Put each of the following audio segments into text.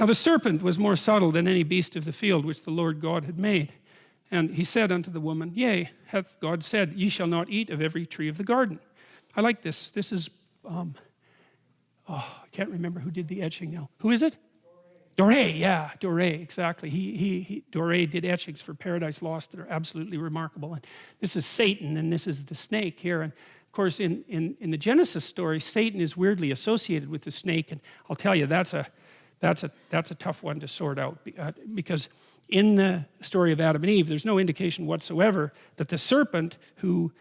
Now the serpent was more subtle than any beast of the field which the Lord God had made. And he said unto the woman, Yea, hath God said, Ye shall not eat of every tree of the garden. I like this. This is, I can't remember who did the etching now. Who is it? Doré, yeah, Doré, exactly. Doré did etchings for Paradise Lost that are absolutely remarkable. And this is Satan, and this is the snake here. And of course, in the Genesis story, Satan is weirdly associated with the snake. And I'll tell you, that's a tough one to sort out, because in the story of Adam and Eve, there's no indication whatsoever that the serpent who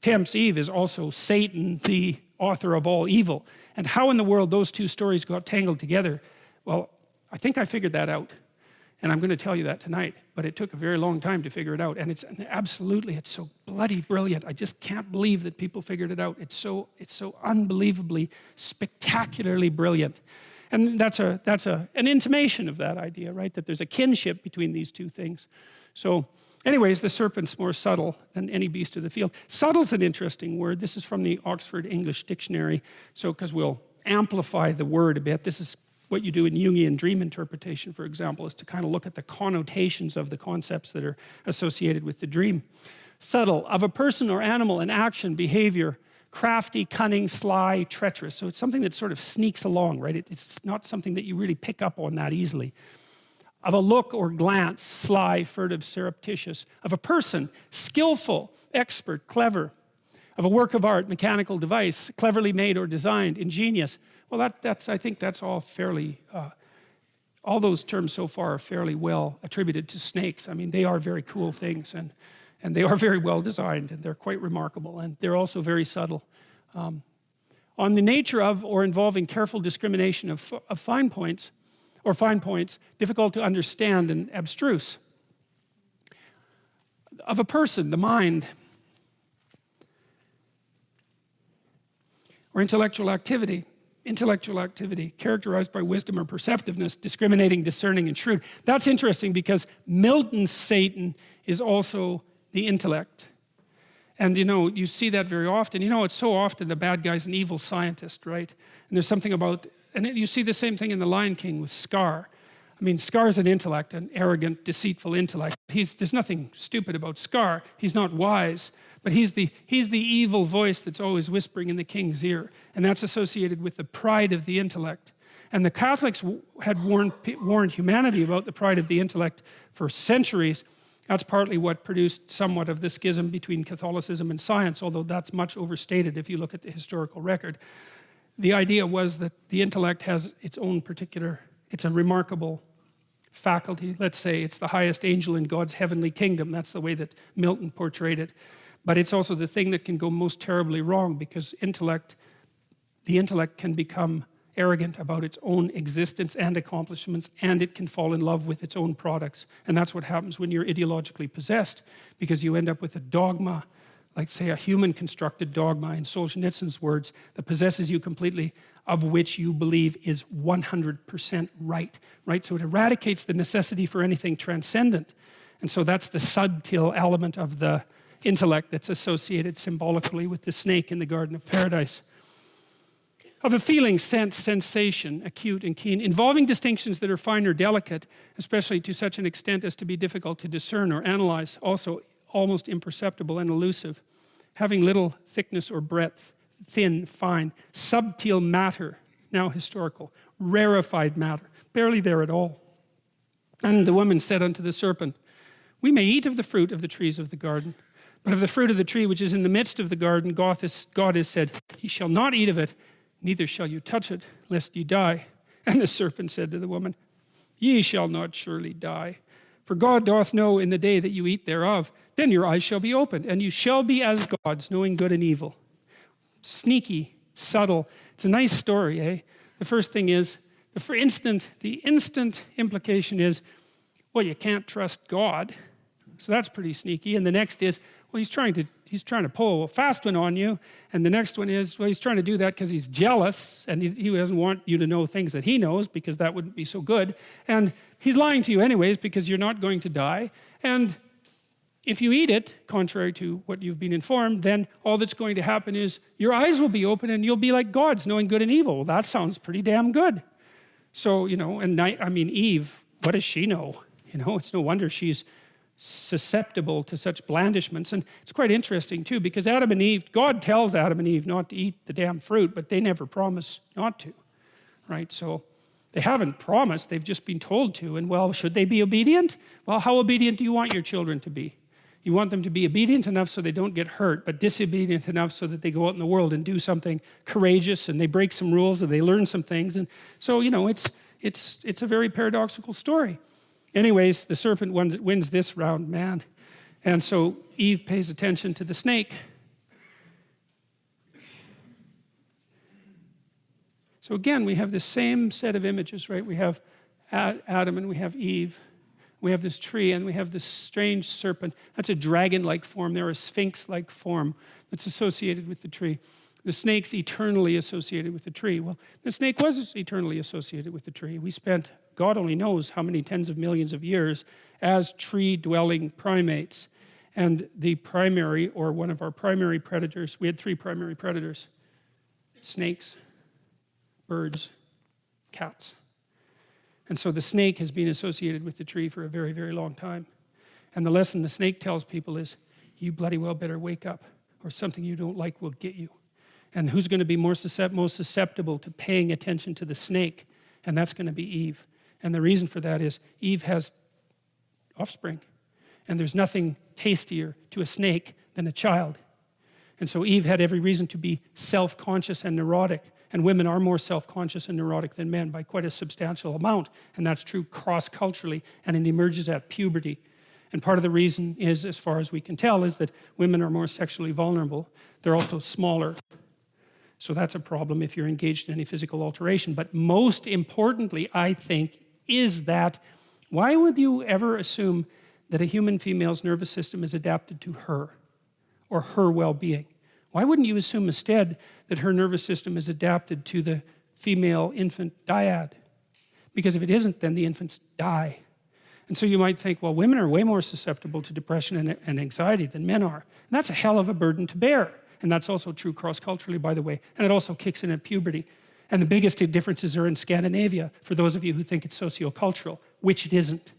tempts Eve is also Satan, the author of all evil. And how in the world those two stories got tangled together, well, I think I figured that out, and I'm going to tell you that tonight, but it took a very long time to figure it out. And it's so bloody brilliant. I just can't believe that people figured it out. It's so unbelievably, spectacularly brilliant. And that's an intimation of that idea, right? That there's a kinship between these two things. So anyways, the serpent's more subtle than any beast of the field. Subtle's an interesting word. This is from the Oxford English Dictionary. So, because we'll amplify the word a bit, this is what you do in Jungian dream interpretation, for example, is to kind of look at the connotations of the concepts that are associated with the dream. Subtle, of a person or animal, an action, behavior, crafty, cunning, sly, treacherous. So it's something that sort of sneaks along, right? It's not something that you really pick up on that easily. Of a look or glance, sly, furtive, surreptitious. Of a person, skillful, expert, clever. Of a work of art, mechanical device, cleverly made or designed, ingenious. Well, I think that's all fairly, all those terms so far are fairly well attributed to snakes. I mean, they are very cool things, and they are very well designed, and they're quite remarkable, and they're also very subtle. On the nature of or involving careful discrimination of fine points, difficult to understand and abstruse. Of a person, the mind, or intellectual activity characterized by wisdom or perceptiveness, discriminating, discerning, and shrewd. That's interesting because Milton's Satan is also the intellect. And you see that very often. It's so often the bad guy's an evil scientist, right? And there's something about, and you see the same thing in The Lion King with Scar. I mean, Scar's an intellect, an arrogant, deceitful intellect. There's nothing stupid about Scar. He's not wise. But he's the evil voice that's always whispering in the king's ear. And that's associated with the pride of the intellect. And the Catholics had warned humanity about the pride of the intellect for centuries. That's partly what produced somewhat of the schism between Catholicism and science, although that's much overstated if you look at the historical record. The idea was that the intellect has its own particular, it's a remarkable faculty. Let's say it's the highest angel in God's heavenly kingdom. That's the way that Milton portrayed it. But it's also the thing that can go most terribly wrong, because the intellect can become arrogant about its own existence and accomplishments, and it can fall in love with its own products. And that's what happens when you're ideologically possessed, because you end up with a dogma, like say a human constructed dogma in Solzhenitsyn's words, that possesses you completely, of which you believe is 100% right? So it eradicates the necessity for anything transcendent. And so that's the subtle element of the intellect that's associated symbolically with the snake in the Garden of Paradise. Of a feeling, sense, sensation, acute and keen, involving distinctions that are fine or delicate, especially to such an extent as to be difficult to discern or analyze, also almost imperceptible and elusive, having little thickness or breadth, thin, fine, subtle matter, now historical, rarefied matter, barely there at all. And the woman said unto the serpent, We may eat of the fruit of the trees of the garden, but of the fruit of the tree which is in the midst of the garden, God has said, Ye shall not eat of it, neither shall you touch it, lest ye die. And the serpent said to the woman, Ye shall not surely die. For God doth know in the day that you eat thereof, then your eyes shall be opened, and you shall be as gods, knowing good and evil. Sneaky, subtle. It's a nice story, eh? The first thing is, the instant implication is, well, you can't trust God. So that's pretty sneaky. And the next is, well, he's trying to pull a fast one on you. And the next one is, well, he's trying to do that because he's jealous, and he doesn't want you to know things that he knows, because that wouldn't be so good. And he's lying to you anyways, because you're not going to die. And if you eat it, contrary to what you've been informed, then all that's going to happen is your eyes will be open and you'll be like gods, knowing good and evil. Well, that sounds pretty damn good. So, you know, and I mean, Eve, what does she know? You know, it's no wonder she's susceptible to such blandishments. And it's quite interesting too, because Adam and Eve, God tells Adam and Eve not to eat the damn fruit, but they never promise not to, right? So they haven't promised, they've just been told to. And well, should they be obedient? Well, how obedient do you want your children to be? You want them to be obedient enough so they don't get hurt, but disobedient enough so that they go out in the world and do something courageous, and they break some rules, and they learn some things. And so, you know, it's a very paradoxical story. Anyways, the serpent wins this round, man. And so Eve pays attention to the snake. So again, we have the same set of images, right? We have Adam and we have Eve. We have this tree and we have this strange serpent. That's a dragon-like form. They're a sphinx-like form that's associated with the tree. The snake's eternally associated with the tree. Well, the snake was eternally associated with the tree. We spent, God only knows how many tens of millions of years as tree-dwelling primates. And the primary, or one of our primary predators, we had 3 primary predators: snakes, birds, cats. And so the snake has been associated with the tree for a very, very long time. And the lesson the snake tells people is, you bloody well better wake up, or something you don't like will get you. And who's going to be most susceptible to paying attention to the snake? And that's going to be Eve. And the reason for that is Eve has offspring. And there's nothing tastier to a snake than a child. And so Eve had every reason to be self-conscious and neurotic. And women are more self-conscious and neurotic than men by quite a substantial amount. And that's true cross-culturally, and it emerges at puberty. And part of the reason is, as far as we can tell, is that women are more sexually vulnerable. They're also smaller. So that's a problem if you're engaged in any physical alteration. But most importantly, I think, is that why would you ever assume that a human female's nervous system is adapted to her or her well-being? Why wouldn't you assume instead that her nervous system is adapted to the female infant dyad? Because if it isn't, then the infants die. And so you might think, well, women are way more susceptible to depression and anxiety than men are. And that's a hell of a burden to bear. And that's also true cross-culturally, by the way. And it also kicks in at puberty. And the biggest differences are in Scandinavia, for those of you who think it's sociocultural, which it isn't.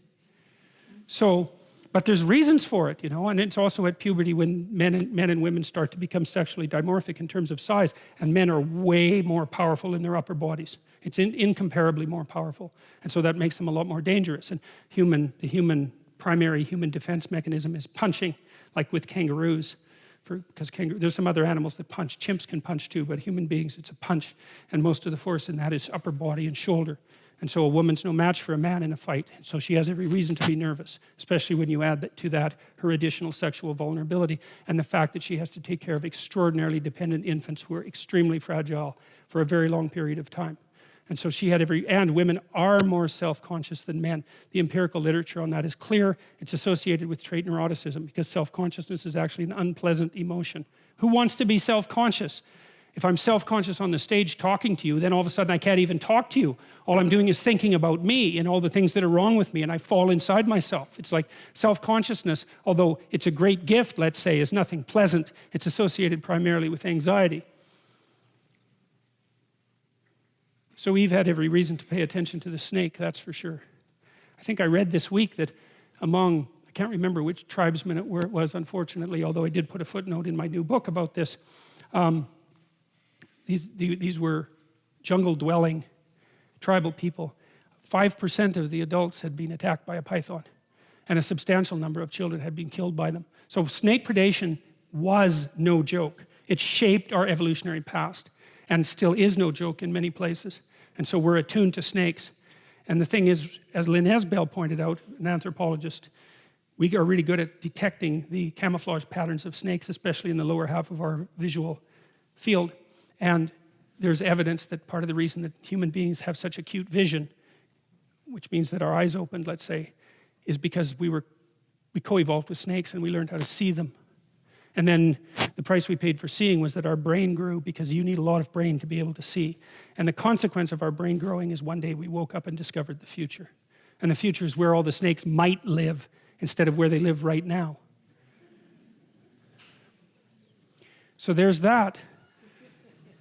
So, but there's reasons for it, you know, and it's also at puberty when men and women start to become sexually dimorphic in terms of size, and men are way more powerful in their upper bodies. It's incomparably more powerful. And so that makes them a lot more dangerous. And the primary human defense mechanism is punching, like with kangaroos. Because there's some other animals that punch. Chimps can punch too, but human beings, it's a punch. And most of the force in that is upper body and shoulder. And so a woman's no match for a man in a fight. And so she has every reason to be nervous, especially when you add to that her additional sexual vulnerability and the fact that she has to take care of extraordinarily dependent infants who are extremely fragile for a very long period of time. And so she had and women are more self-conscious than men. The empirical literature on that is clear. It's associated with trait neuroticism because self-consciousness is actually an unpleasant emotion. Who wants to be self-conscious? If I'm self-conscious on the stage talking to you, then all of a sudden I can't even talk to you. All I'm doing is thinking about me and all the things that are wrong with me, and I fall inside myself. It's like self-consciousness, although it's a great gift, let's say, is nothing pleasant. It's associated primarily with anxiety. So Eve had every reason to pay attention to the snake, that's for sure. I think I read this week that among, I can't remember which tribesmen it was, unfortunately, although I did put a footnote in my new book about this. These were jungle-dwelling tribal people. 5% of the adults had been attacked by a python, and a substantial number of children had been killed by them. So snake predation was no joke. It shaped our evolutionary past, and still is no joke in many places. And so we're attuned to snakes. And the thing is, as Lynn Esbell pointed out, an anthropologist, we are really good at detecting the camouflage patterns of snakes, especially in the lower half of our visual field. And there's evidence that part of the reason that human beings have such acute vision, which means that our eyes opened, let's say, is because we co-evolved with snakes and we learned how to see them. And then the price we paid for seeing was that our brain grew, because you need a lot of brain to be able to see. And the consequence of our brain growing is one day we woke up and discovered the future. And the future is where all the snakes might live instead of where they live right now. So there's that.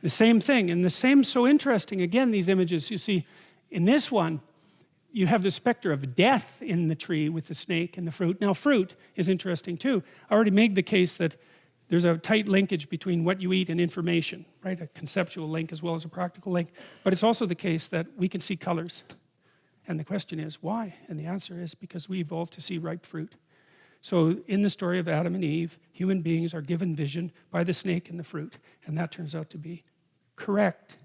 The same thing, and the same, so interesting, again, these images, you see, In this one, you have the specter of death in the tree with the snake and the fruit. Now, fruit is interesting too. I already made the case that there's a tight linkage between what you eat and information, right? A conceptual link as well as a practical link. But it's also the case that we can see colors. And the question is, why? And the answer is because we evolved to see ripe fruit. So in the story of Adam and Eve, human beings are given vision by the snake and the fruit. And that turns out to be correct.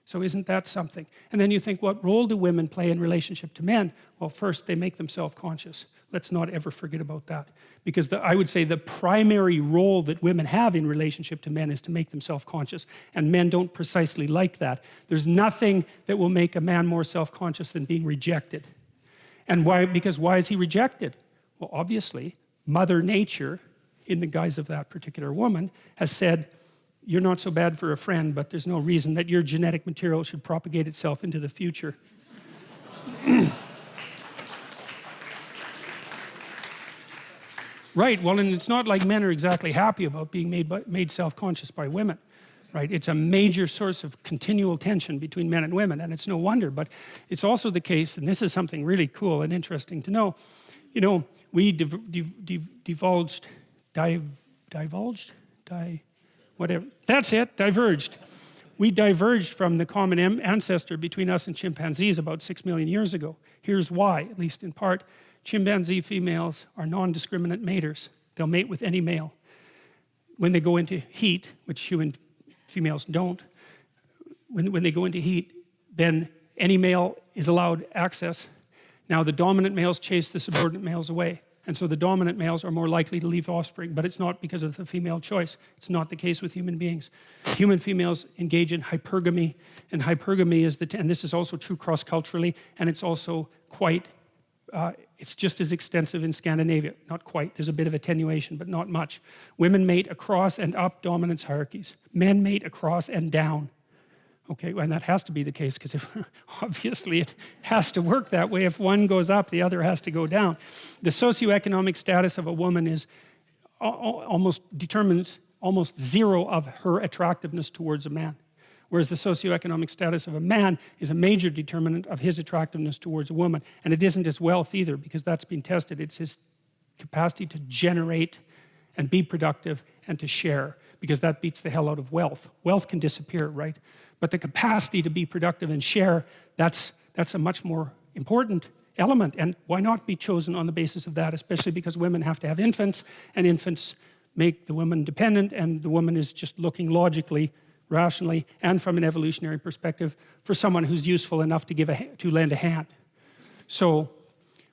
So isn't that something? And then you think, what role do women play in relationship to men? Well, first, they make them self-conscious. Let's not ever forget about that. Because I would say the primary role that women have in relationship to men is to make them self-conscious. And men don't precisely like that. There's nothing that will make a man more self-conscious than being rejected. And why? Because why is he rejected? Well, obviously, Mother Nature, in the guise of that particular woman, has said, you're not so bad for a friend, but there's no reason that your genetic material should propagate itself into the future. Right, well, and it's not like men are exactly happy about being made self-conscious by women, right? It's a major source of continual tension between men and women, and it's no wonder, but it's also the case, and this is something really cool and interesting to know, you know, we diverged, we diverged from the common ancestor between us and chimpanzees about 6 million years ago. Here's why, at least in part. Chimpanzee females are non-discriminant maters. They'll mate with any male. When they go into heat, which human females don't, when they go into heat, then any male is allowed access. Now the dominant males chase the subordinate males away. And so the dominant males are more likely to leave offspring, but it's not because of the female choice. It's not the case with human beings. Human females engage in hypergamy, and hypergamy is and this is also true cross-culturally, and it's also quite, it's just as extensive in Scandinavia. Not quite, there's a bit of attenuation, but not much. Women mate across and up dominance hierarchies. Men mate across and down. Okay, and that has to be the case because obviously it has to work that way. If one goes up, the other has to go down. The socioeconomic status of a woman is determines almost zero of her attractiveness towards a man. Whereas the socioeconomic status of a man is a major determinant of his attractiveness towards a woman. And it isn't his wealth either, because that's been tested. It's his capacity to generate and be productive and to share, because that beats the hell out of wealth. Wealth can disappear, right? But the capacity to be productive and share, that's a much more important element. And why not be chosen on the basis of that, especially because women have to have infants, and infants make the woman dependent, and the woman is just looking logically, rationally, and from an evolutionary perspective for someone who's useful enough to lend a hand. So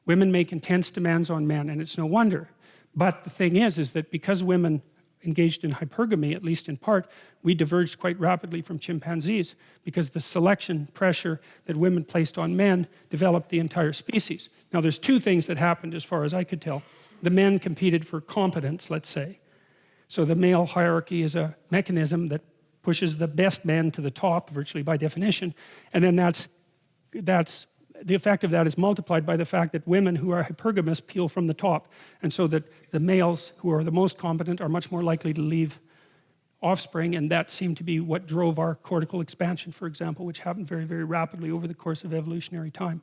women make intense demands on men, and it's no wonder. But the thing is that because women engaged in hypergamy, at least in part, we diverged quite rapidly from chimpanzees, because the selection pressure that women placed on men developed the entire species. Now there's two things that happened as far as I could tell. The men competed for competence, let's say. So the male hierarchy is a mechanism that pushes the best men to the top, virtually by definition, and then the effect of that is multiplied by the fact that women who are hypergamous peel from the top, and so that the males who are the most competent are much more likely to leave offspring, and that seemed to be what drove our cortical expansion, for example, which happened very, very rapidly over the course of evolutionary time.